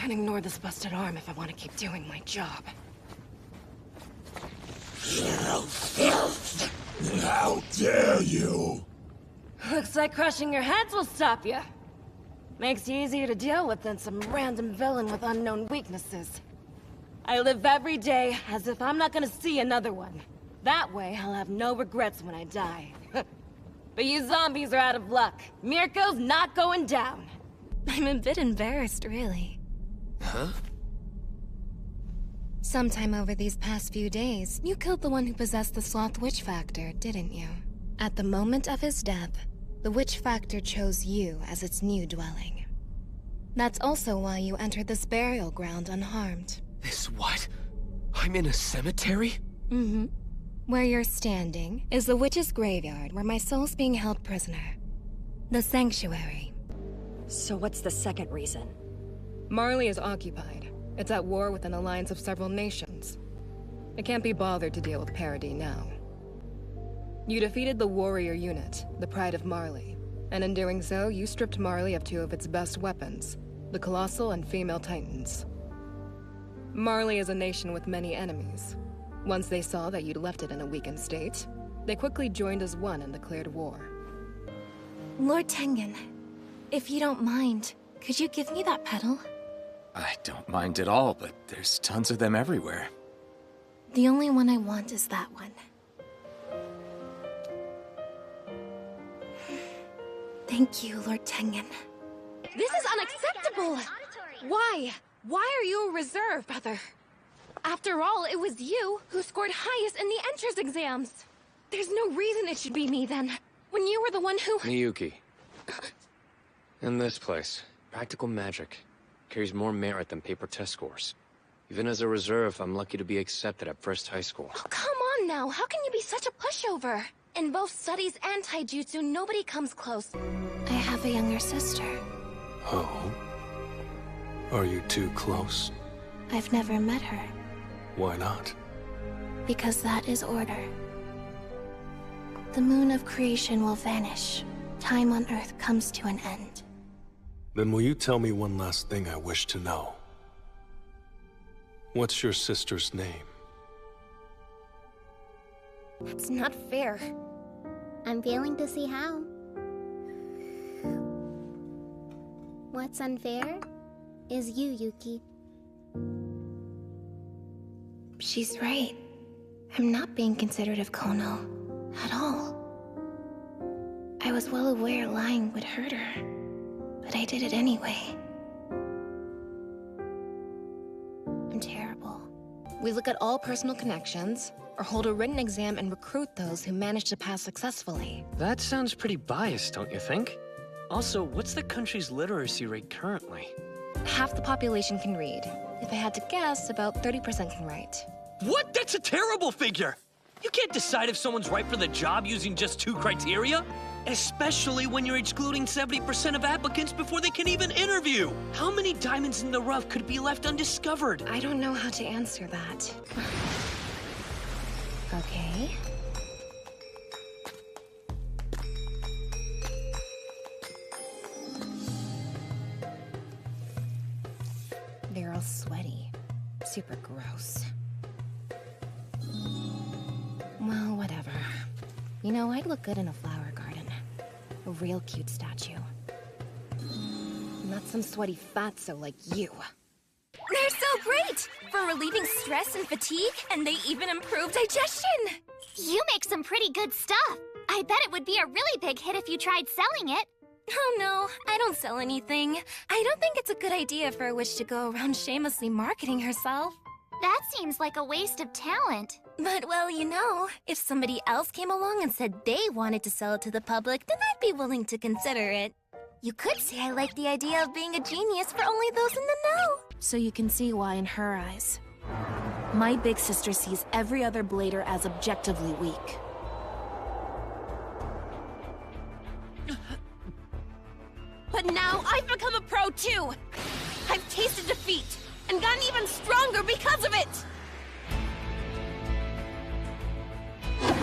and ignore this busted arm if I want to keep doing my job. How dare you! Looks like crushing your heads will stop you. Makes you easier to deal with than some random villain with unknown weaknesses. I live every day as if I'm not gonna see another one. That way, I'll have no regrets when I die. But you zombies are out of luck. Mirko's not going down. I'm a bit embarrassed, really. Huh? Sometime over these past few days, you killed the one who possessed the Sloth Witch Factor, didn't you? At the moment of his death, the Witch Factor chose you as its new dwelling. That's also why you entered this burial ground unharmed. This what? I'm in a cemetery? Mm-hmm. Where you're standing is the Witch's graveyard where my soul's being held prisoner. The Sanctuary. So what's the second reason? Marley is occupied. It's at war with an alliance of several nations. It can't be bothered to deal with Parody now. You defeated the warrior unit, the Pride of Marley, and in doing so, you stripped Marley of two of its best weapons, the Colossal and Female Titans. Marley is a nation with many enemies. Once they saw that you'd left it in a weakened state, they quickly joined as one and declared war. Lord Tengen, if you don't mind, could you give me that pedal? I don't mind at all, but there's tons of them everywhere. The only one I want is that one. Thank you, Lord Tengen. This is unacceptable! Why? Why are you a reserve, brother? After all, it was you who scored highest in the entrance exams. There's no reason it should be me then, when you were the one who— Miyuki. In this place, practical magic carries more merit than paper test scores. Even as a reserve, I'm lucky to be accepted at First High School. Oh, come on now, how can you be such a pushover? In both studies and taijutsu, nobody comes close. I have a younger sister. Oh? Are you too close? I've never met her. Why not? Because that is order. The moon of creation will vanish. Time on Earth comes to an end. Then will you tell me one last thing I wish to know? What's your sister's name? That's not fair. I'm failing to see how. What's unfair is you, Yuki. She's right. I'm not being considerate of Kono. At all. I was well aware lying would hurt her. But I did it anyway. I'm terrible. We look at all personal connections, or hold a written exam and recruit those who manage to pass successfully. That sounds pretty biased, don't you think? Also, what's the country's literacy rate currently? Half the population can read. If I had to guess, about 30% can write. What? That's a terrible figure! You can't decide if someone's right for the job using just 2 criteria. Especially when you're excluding 70% of applicants before they can even interview. How many diamonds in the rough could be left undiscovered? I don't know how to answer that. Okay. They're all sweaty. Super gross. Well, whatever. You know, I'd look good in a flower garden. A real cute statue. Not some sweaty fatso like you. They're so great! For relieving stress and fatigue, and they even improve digestion! You make some pretty good stuff. I bet it would be a really big hit if you tried selling it. Oh no, I don't sell anything. I don't think it's a good idea for a witch to go around shamelessly marketing herself. That seems like a waste of talent. But, well, you know, if somebody else came along and said they wanted to sell it to the public, then I'd be willing to consider it. You could say I like the idea of being a genius for only those in the know. So you can see why in her eyes, my big sister sees every other blader as objectively weak. But now I've become a pro too! I've tasted defeat, and gotten even stronger because of it!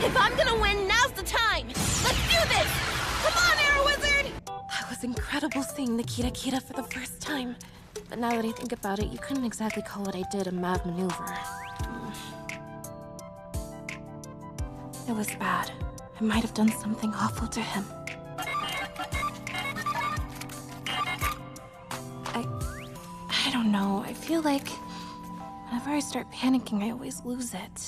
If I'm gonna win, now's the time! Let's do this! Come on, Arrow Wizard! That was incredible seeing Nikita Kita for the first time. But now that I think about it, you couldn't exactly call what I did a mad maneuver. It was bad. I might have done something awful to him. I don't know. I feel like whenever I start panicking, I always lose it.